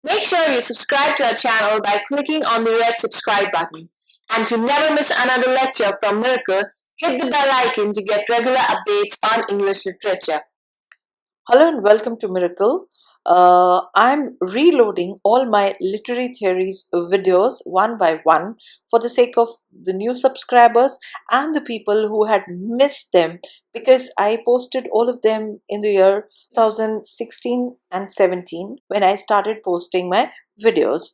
Make sure you subscribe to our channel by clicking on the red subscribe button. And to never miss another lecture from Miracle, hit the bell icon to get regular updates on English literature. Hello and welcome to Miracle. I'm reloading all my literary theories videos one by one for the sake of the new subscribers and the people who had missed them, because I posted all of them in the year 2016 and 17 when I started posting my videos.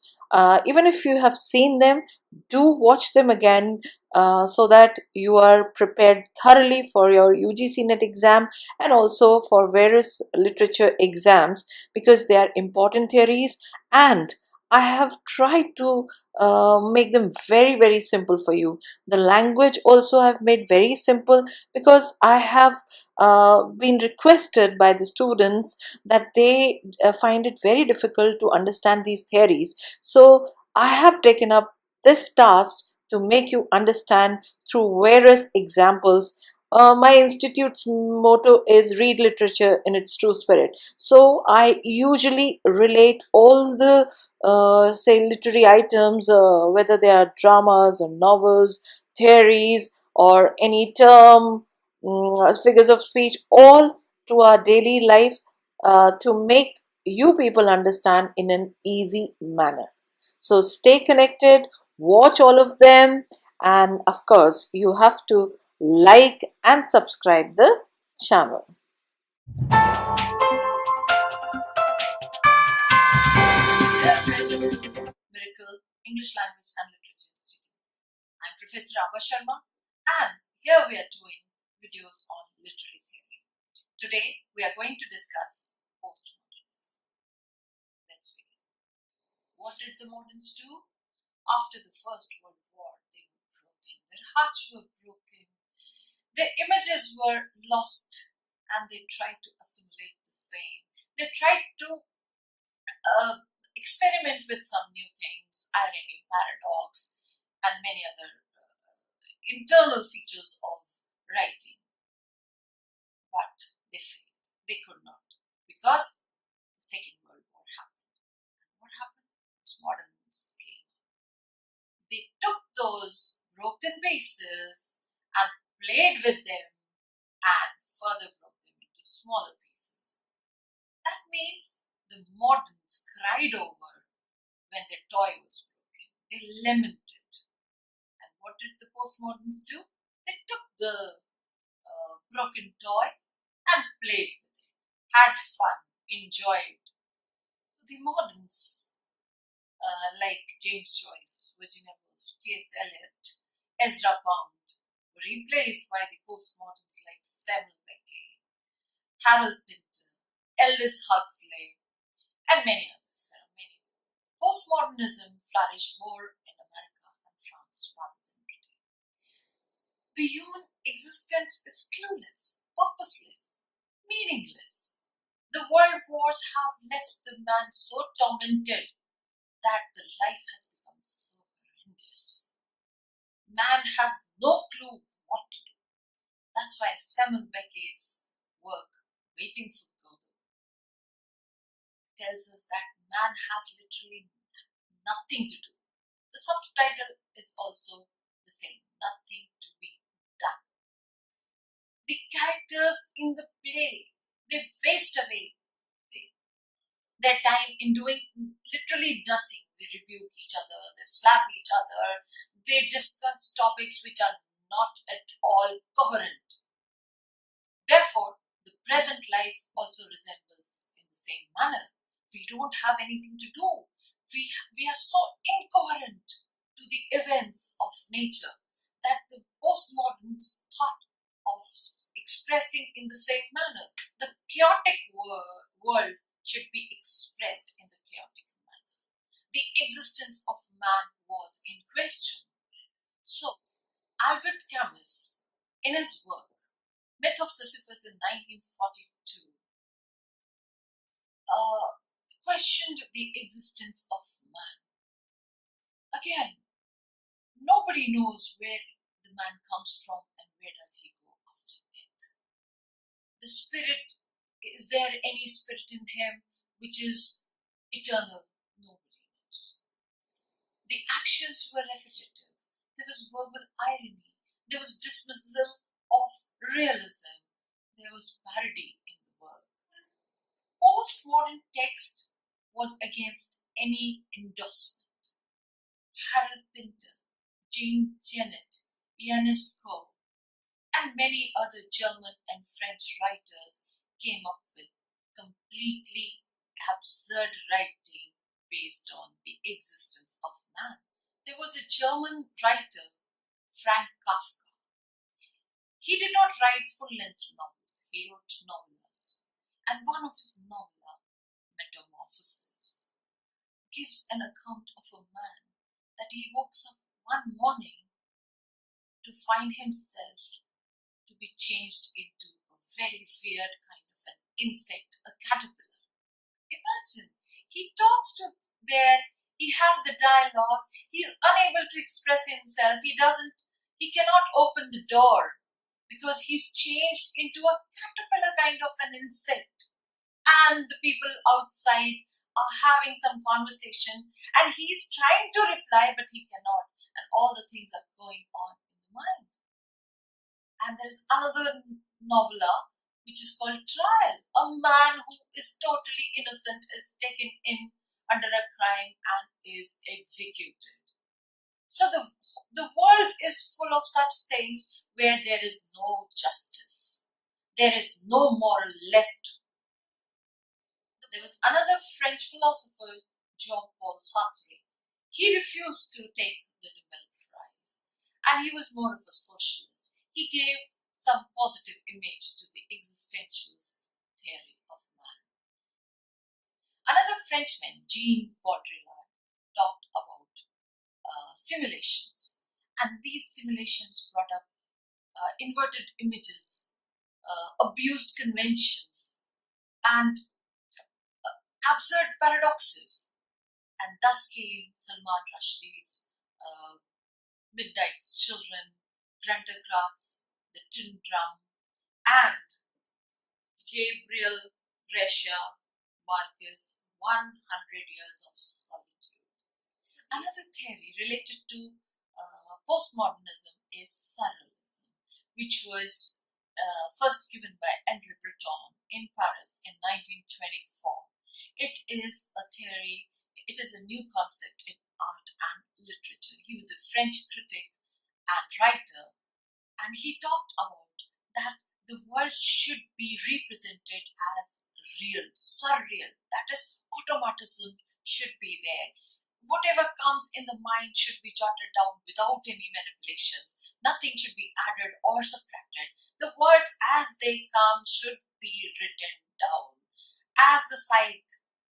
Even if you have seen them, do watch them again so that you are prepared thoroughly for your UGC NET exam and also for various literature exams, because they are important theories, and I have tried to make them very simple for you. The language also I've made very simple, because I have been requested by the students that they find it very difficult to understand these theories. So I have taken up this task to make you understand through various examples. My institute's motto is read literature in its true spirit. So I usually relate all the, say, literary items, whether they are dramas or novels, theories, or any term, figures of speech, all to our daily life to make you people understand in an easy manner. So stay connected, watch all of them, and of course, you have to like and subscribe the channel. Miracle English Language and Literature Institute. I'm Professor Abha Sharma, and here we are doing videos on literary theory. Today we are going to discuss postmodernism. Let's begin. What did the moderns do? After the First World War, they were broken. Their hearts were broken. Their images were lost, and they tried to assimilate the same. They tried to experiment with some new things, irony, paradox, and many other internal features of writing. But they failed. They could not, because the Second World War happened. And what happened? Moderns came. They took those broken pieces and played with them and further broke them into smaller pieces. That means the moderns cried over when their toy was broken. They lamented. And what did the postmoderns do? They took the broken toy and played with it, had fun, enjoyed. So the moderns, like James Joyce, Virginia Woolf, T.S. Eliot, Ezra Pound, were replaced by the postmoderns like Samuel Beckett, Harold Pinter, Aldous Huxley, and many others. There are many. Postmodernism flourished more in America and France rather than Britain. The human existence is clueless, purposeless, meaningless. The world wars have left the man so tormented that the life has become so horrendous. Man has no clue what to do. That's why Samuel Beckett's work, Waiting for Godot, tells us that man has literally nothing to do. The subtitle is also the same, nothing to be done. The characters in the play, they waste away their time in doing literally nothing. They rebuke each other, they slap each other, they discuss topics which are not at all coherent. Therefore, the present life also resembles in the same manner. We don't have anything to do. We are so incoherent to the events of nature that the postmoderns thought of expressing in the same manner. The chaotic world should be expressed in the chaotic manner. The existence of man was in question. So, Albert Camus, in his work Myth of Sisyphus in 1942, questioned the existence of man. Again, nobody knows where the man comes from and where does he go after death. The spirit, is there any spirit in him which is eternal? No. The actions were repetitive. There was verbal irony. There was dismissal of realism. There was parody in the work. Postmodern text was against any endorsement. Harold Pinter, Jean Genet, Ionesco, and many other German and French writers came up with completely absurd writing based on the existence of man. There was a German writer, Frank Kafka. He did not write full-length novels, he wrote novellas. And one of his novella, Metamorphosis, gives an account of a man that he wakes up one morning to find himself to be changed into a very weird kind of an insect, a caterpillar. Imagine, he talks to he has the dialogue, he is unable to express himself, he cannot open the door because he's changed into a caterpillar kind of an insect. And the people outside are having some conversation and he's trying to reply but he cannot, and all the things are going on in the mind. And there's another novella which is called Trial. A man who is totally innocent is taken in under a crime and is executed. So the world is full of such things where there is no justice. There is no moral left. There was another French philosopher, Jean-Paul Sartre. He refused to take the Nobel Prize and he was more of a socialist. He gave some positive image to the existentialist theory of man. Another Frenchman, Jean Baudrillard, talked about simulations, and these simulations brought up inverted images, abused conventions, and absurd paradoxes, and thus came Salman Rushdie's Midnight's Children, Gruntergrass, The Tin Drum, and Gabriel Garcia Marquez' 100 Years of Solitude. Another theory related to postmodernism is Surrealism, which was first given by Henri Breton in Paris in 1924. It is a theory, it is a new concept in art and literature. He was a French critic and writer, and he talked about that the world should be represented as real, surreal. That is, automatism should be there. Whatever comes in the mind should be jotted down without any manipulations. Nothing should be added or subtracted. The words as they come should be written down. As the psyche,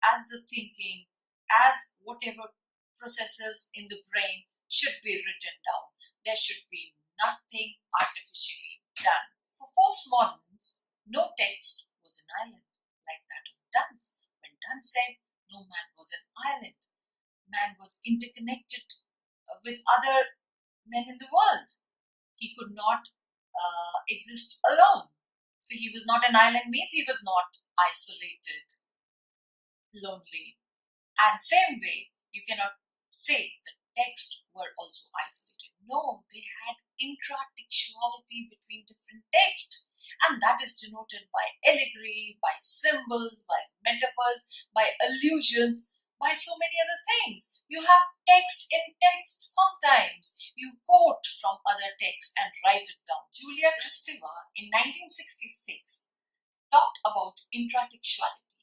as the thinking, as whatever processes in the brain should be written down. There should be nothing artificially done. For postmoderns, no text was an island, like that of Duns. When Duns said, no man was an island. Man was interconnected with other men in the world. He could not exist alone. So he was not an island means he was not isolated, lonely. And same way, you cannot say that texts were also isolated. No, they had intratextuality between different texts. And that is denoted by allegory, by symbols, by metaphors, by allusions, by so many other things. You have text in text sometimes. You quote from other texts and write it down. Julia Kristeva in 1966 talked about intratextuality.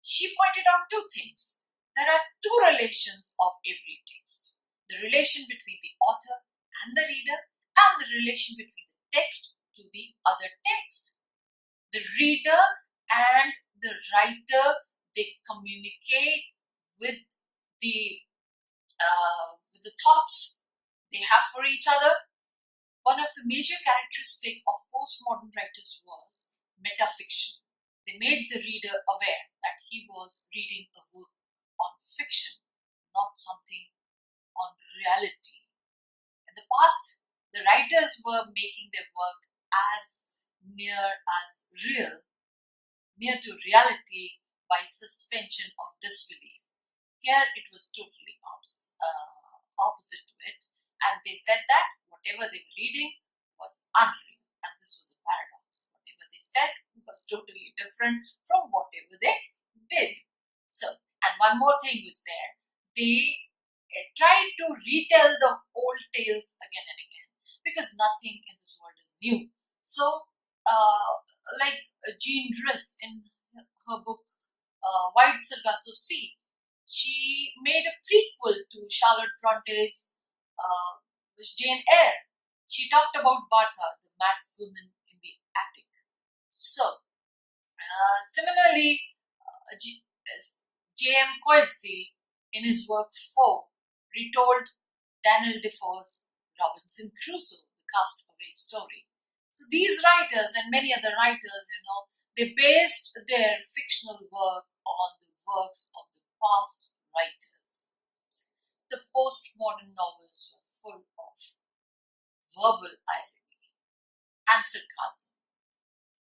She pointed out two things. There are two relations of every text. The relation between the author and the reader, and the relation between the text to the other text. The reader and the writer, they communicate with the thoughts they have for each other. One of the major characteristics of postmodern writers was metafiction. They made the reader aware that he was reading a work on fiction, not something on reality. In the past, the writers were making their work as near to reality by suspension of disbelief. Here it was totally opposite to it, and they said that whatever they were reading was unreal, and this was a paradox. Whatever they said was totally different from whatever they did. So, and one more thing was there. They tried to retell the old tales again and again, because nothing in this world is new. So, like Jean Driss in her book White Sargasso Sea, she made a prequel to Charlotte Bronte's Jane Eyre. She talked about Bartha, the mad woman in the attic. So, similarly, J.M. Coetzee, in his work Foe, retold Daniel Defoe's Robinson Crusoe, the castaway story. So these writers and many other writers, they based their fictional work on the works of the past writers. The postmodern novels were full of verbal irony and sarcasm.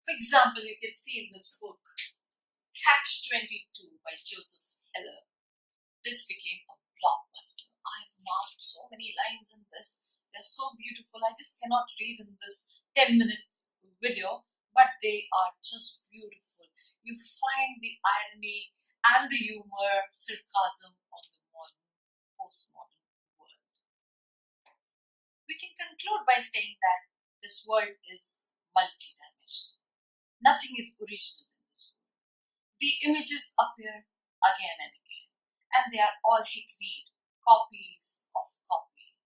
For example, you can see in this book, Catch-22 by Joseph Heller. This became a blockbuster. I've marked so many lines in this. They're so beautiful. I just cannot read in this 10-minute video, but they are just beautiful. You find the irony and the humor, sarcasm on the postmodern world. We can conclude by saying that this world is multidimensional. Nothing is original in this world. The images appear again and again, and they are all hackneyed copies of copy.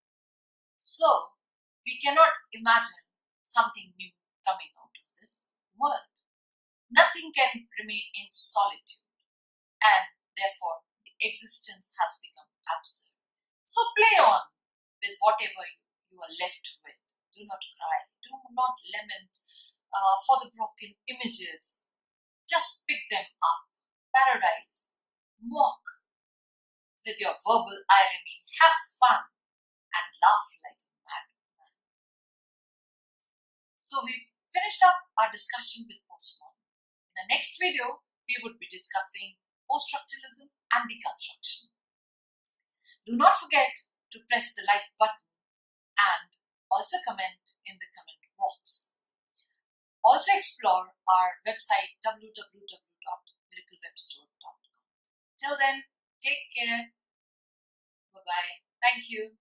So, we cannot imagine something new coming out of this world. Nothing can remain in solitude, and therefore the existence has become absurd. So play on with whatever you are left with. Do not cry, do not lament for the broken images. Just pick them up, paradise, mock with your verbal irony, have fun, and laugh like a madman. So we've finished up our discussion with postmodern. In the next video, we would be discussing post-structuralism and deconstruction. Do not forget to press the like button and also comment in the comment box. Also explore our website www.miraclewebstore.com. Till then, take care. Bye-bye. Thank you.